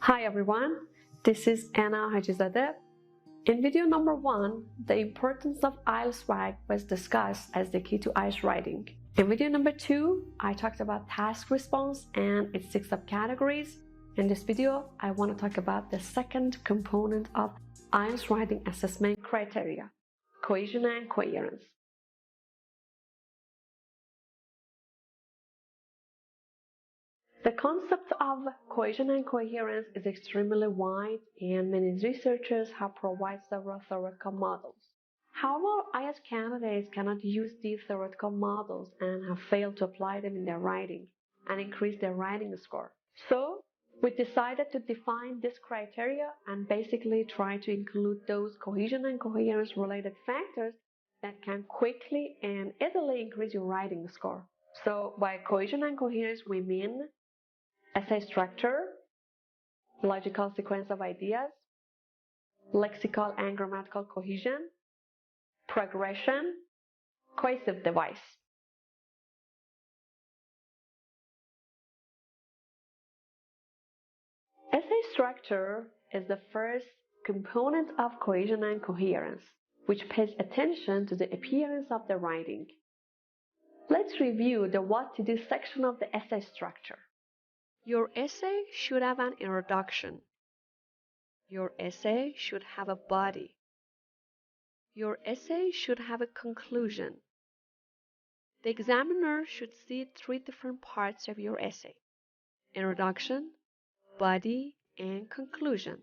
Hi everyone, this is Anna Hajizadeh. In video number 1, the importance of IELTS swag was discussed as the key to IELTS writing. In video number 2, I talked about task response and its 6 subcategories. In this video, I want to talk about the second component of IELTS writing assessment criteria, cohesion and coherence. The concept of cohesion and coherence is extremely wide, and many researchers have provided several theoretical models. However, IELTS candidates cannot use these theoretical models and have failed to apply them in their writing and increase their writing score. So, we decided to define this criteria and basically try to include those cohesion and coherence related factors that can quickly and easily increase your writing score. So, by cohesion and coherence, we mean essay structure, logical sequence of ideas, lexical and grammatical cohesion, progression, cohesive device. Essay structure is the first component of cohesion and coherence, which pays attention to the appearance of the writing. Let's review the what to do section of the essay structure. Your essay should have an introduction. Your essay should have a body. Your essay should have a conclusion. The examiner should see 3 different parts of your essay: introduction, body, and conclusion.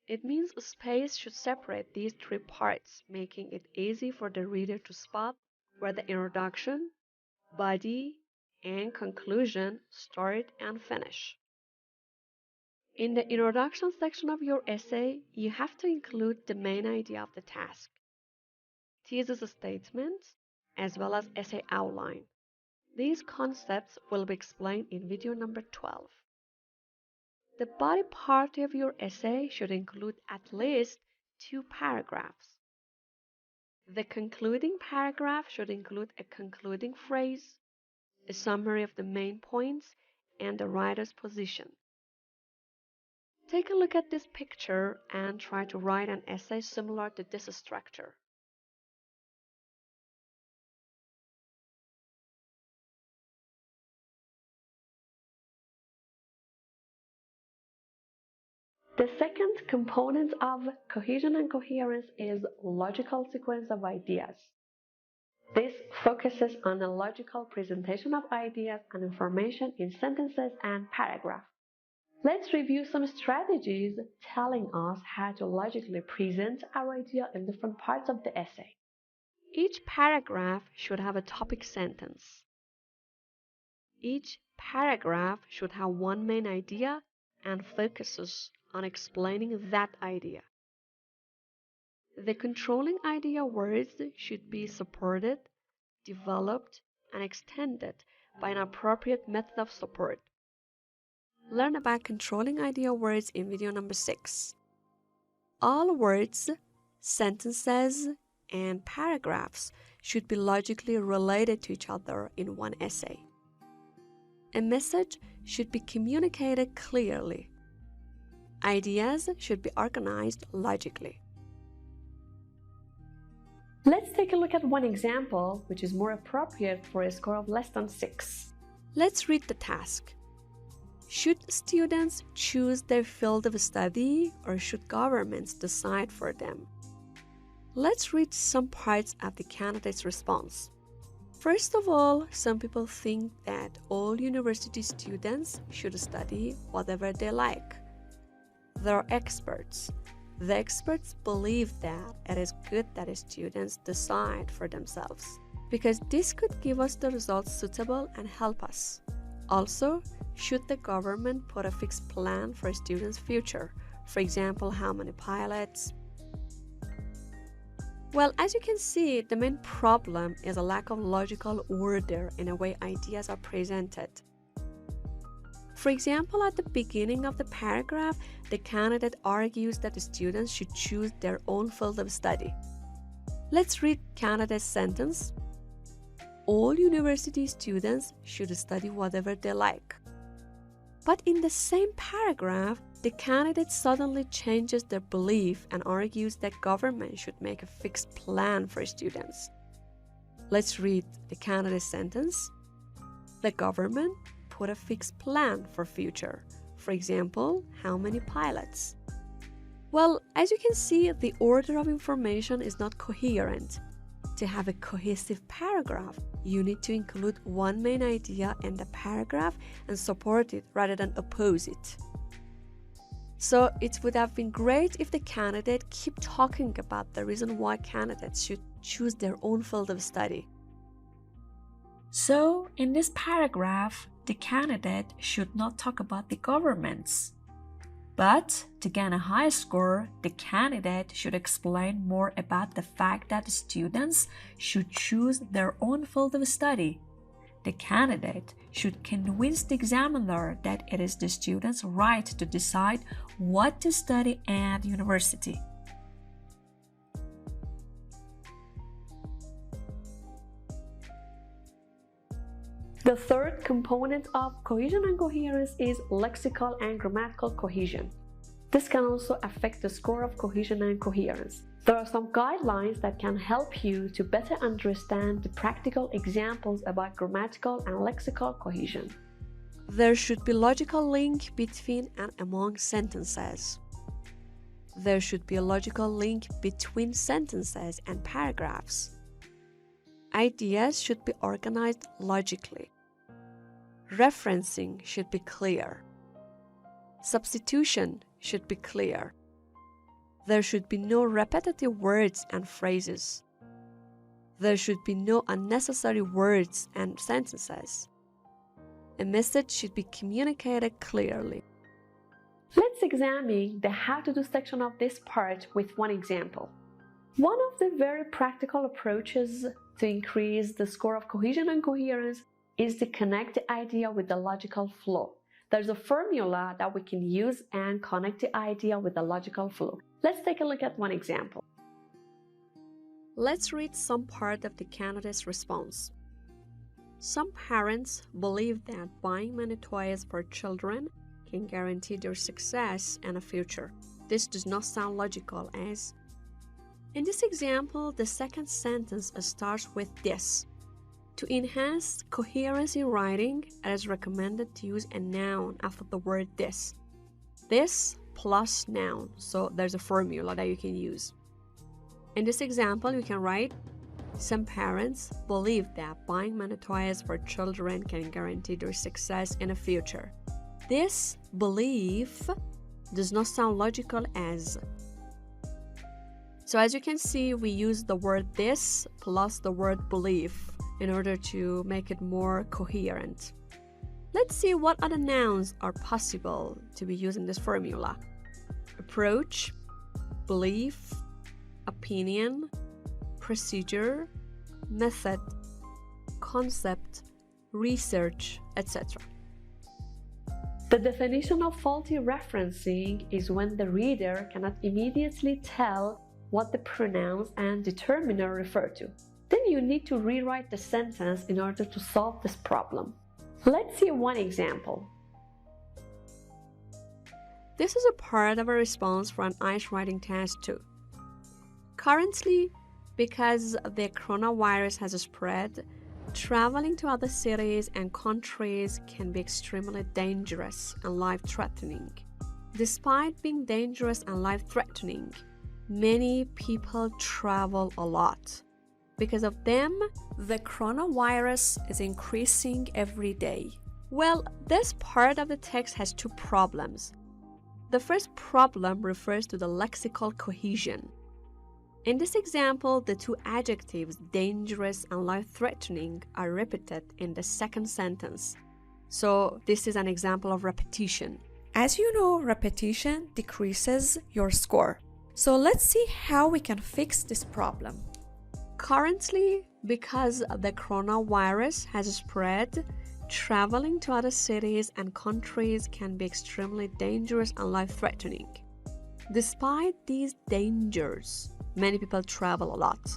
It means a space should separate these 3 parts, making it easy for the reader to spot where the introduction, body, and conclusion start and finish. In the introduction section of your essay, you have to include the main idea of the task, thesis statement, as well as essay outline. These concepts will be explained in video number 12. The body part of your essay should include at least 2 paragraphs. The concluding paragraph should include a concluding phrase, a summary of the main points, and the writer's position. Take a look at this picture and try to write an essay similar to this structure. The second component of cohesion and coherence is logical sequence of ideas. This focuses on the logical presentation of ideas and information in sentences and paragraphs. Let's review some strategies telling us how to logically present our idea in different parts of the essay. Each paragraph should have a topic sentence. Each paragraph should have one main idea and focuses on explaining that idea. The controlling idea words should be supported, developed, and extended by an appropriate method of support. Learn about controlling idea words in video number 6. All words, sentences, and paragraphs should be logically related to each other in one essay. A message should be communicated clearly. Ideas should be organized logically. Let's take a look at one example which is more appropriate for a score of less than 6. Let's read the task. Should students choose their field of study, or should governments decide for them? Let's read some parts of the candidate's response. First of all, some people think that all university students should study whatever they like. There are experts. The experts believe that it is good that students decide for themselves, because this could give us the results suitable and help us. Also, should the government put a fixed plan for a student's future? For example, how many pilots? Well, as you can see, the main problem is a lack of logical order in the way ideas are presented. For example, at the beginning of the paragraph, the candidate argues that the students should choose their own field of study. Let's read candidate's sentence. All university students should study whatever they like. But in the same paragraph, the candidate suddenly changes their belief and argues that government should make a fixed plan for students. Let's read the candidate's sentence. The government put a fixed plan for future. For example, how many pilots? Well, as you can see, the order of information is not coherent. To have a cohesive paragraph, you need to include one main idea in the paragraph and support it rather than oppose it. So it would have been great if the candidate keep talking about the reason why candidates should choose their own field of study. So in this paragraph, the candidate should not talk about the governments. But to gain a high score, the candidate should explain more about the fact that students should choose their own field of study. The candidate should convince the examiner that it is the student's right to decide what to study at university. The third component of cohesion and coherence is lexical and grammatical cohesion. This can also affect the score of cohesion and coherence. There are some guidelines that can help you to better understand the practical examples about grammatical and lexical cohesion. There should be logical link between and among sentences. There should be a logical link between sentences and paragraphs. Ideas should be organized logically. Referencing should be clear. Substitution should be clear. There should be no repetitive words and phrases. There should be no unnecessary words and sentences. A message should be communicated clearly. Let's examine the how to do section of this part with one example. One of the very practical approaches to increase the score of cohesion and coherence is to connect the idea with the logical flow. There's a formula that we can use and connect the idea with the logical flow. Let's take a look at one example. Let's read some part of the candidate's response. Some parents believe that buying many toys for children can guarantee their success and a future. This does not sound logical as... In this example, the second sentence starts with this. To enhance coherence in writing, it is recommended to use a noun after the word this. This plus noun, so there's a formula that you can use. In this example, you can write, some parents believe that buying many toys for children can guarantee their success in the future. This belief does not sound logical as... So as you can see, we use the word this plus the word belief in order to make it more coherent. Let's see what other nouns are possible to be used in this formula. Approach, belief, opinion, procedure, method, concept, research, etc. The definition of faulty referencing is when the reader cannot immediately tell what the pronouns and determiner refer to. Then you need to rewrite the sentence in order to solve this problem. Let's see one example. This is a part of a response for an IELTS writing test too. Currently, because the coronavirus has spread, traveling to other cities and countries can be extremely dangerous and life-threatening. Despite being dangerous and life-threatening, many people travel a lot. Because of them, the coronavirus is increasing every day. Well, this part of the text has two problems. The first problem refers to the lexical cohesion. In this example, the two adjectives dangerous and life-threatening are repeated in the second sentence. So this is an example of repetition. As you know, repetition decreases your score. So let's see how we can fix this problem. Currently, because the coronavirus has spread, traveling to other cities and countries can be extremely dangerous and life-threatening. Despite these dangers, many people travel a lot.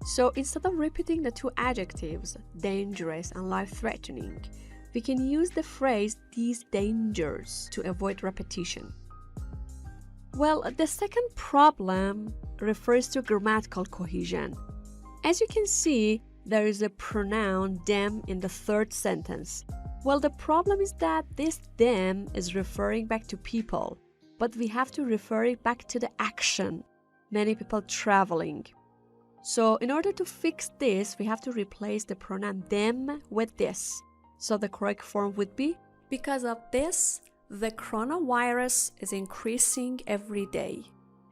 So instead of repeating the two adjectives, dangerous and life-threatening, we can use the phrase "these dangers" to avoid repetition. Well, the second problem refers to grammatical cohesion. As you can see, there is a pronoun them in the third sentence. Well, the problem is that this them is referring back to people, but we have to refer it back to the action, many people traveling. So in order to fix this, we have to replace the pronoun them with this. So the correct form would be, because of this, the coronavirus is increasing every day.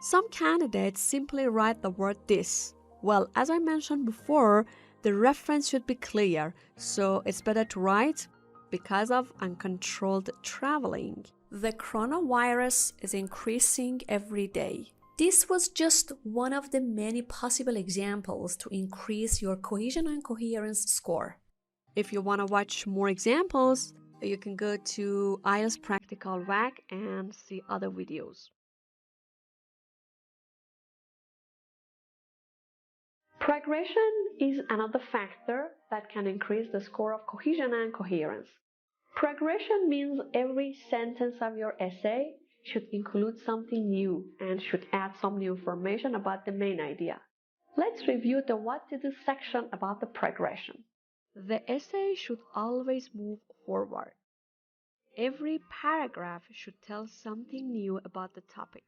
Some candidates simply write the word this. Well, as I mentioned before, the reference should be clear, so it's better to write, because of uncontrolled traveling, the coronavirus is increasing every day. This was just one of the many possible examples to increase your cohesion and coherence score. If you want to watch more examples, you can go to IELTS Practical WAC and see other videos. Progression is another factor that can increase the score of cohesion and coherence. Progression means every sentence of your essay should include something new and should add some new information about the main idea. Let's review the what to do section about the progression. The essay should always move forward. Every paragraph should tell something new about the topic.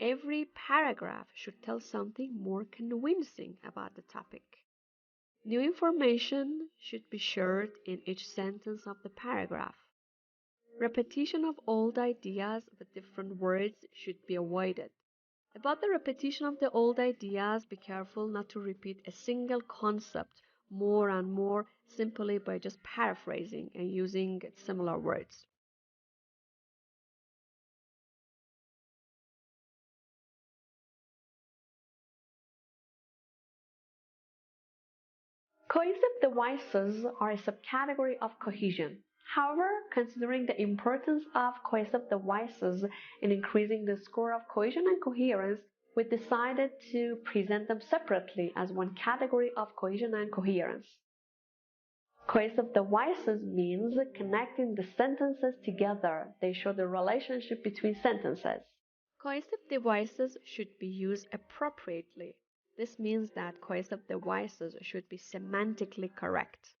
Every paragraph should tell something more convincing about the topic. New information should be shared in each sentence of the paragraph. Repetition of old ideas with different words should be avoided. About the repetition of the old ideas, be careful not to repeat a single concept more and more simply by just paraphrasing and using similar words. Cohesive devices are a subcategory of cohesion. However, considering the importance of cohesive devices in increasing the score of cohesion and coherence, we decided to present them separately as one category of cohesion and coherence. Cohesive devices means connecting the sentences together. They show the relationship between sentences. Cohesive devices should be used appropriately. This means that cohesive devices should be semantically correct.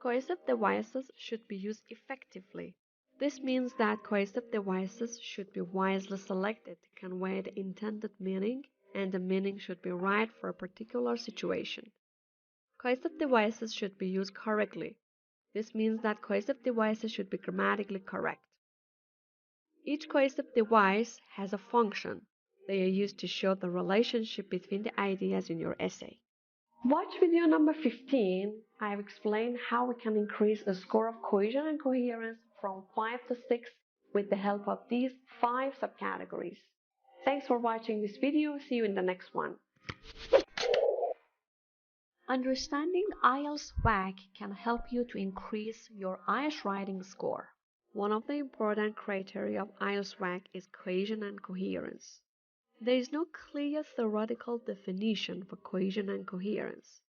Cohesive devices should be used effectively. This means that cohesive devices should be wisely selected to convey the intended meaning, and the meaning should be right for a particular situation. Cohesive devices should be used correctly. This means that cohesive devices should be grammatically correct. Each cohesive device has a function. They are used to show the relationship between the ideas in your essay. Watch video number 15. I have explained how we can increase the score of cohesion and coherence from 5 to 6 with the help of these 5 subcategories. Thanks for watching this video. See you in the next one. Understanding IELTS WAC can help you to increase your IELTS writing score. One of the important criteria of IELTS WAC is cohesion and coherence. There is no clear theoretical definition for cohesion and coherence.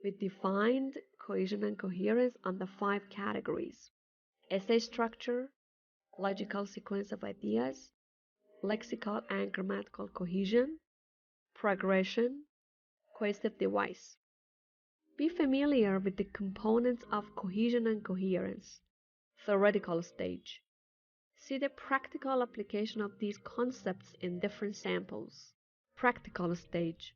We defined cohesion and coherence under 5 categories: essay structure, logical sequence of ideas, lexical and grammatical cohesion, progression, cohesive device. Be familiar with the components of cohesion and coherence. Theoretical stage. See the practical application of these concepts in different samples. Practical stage.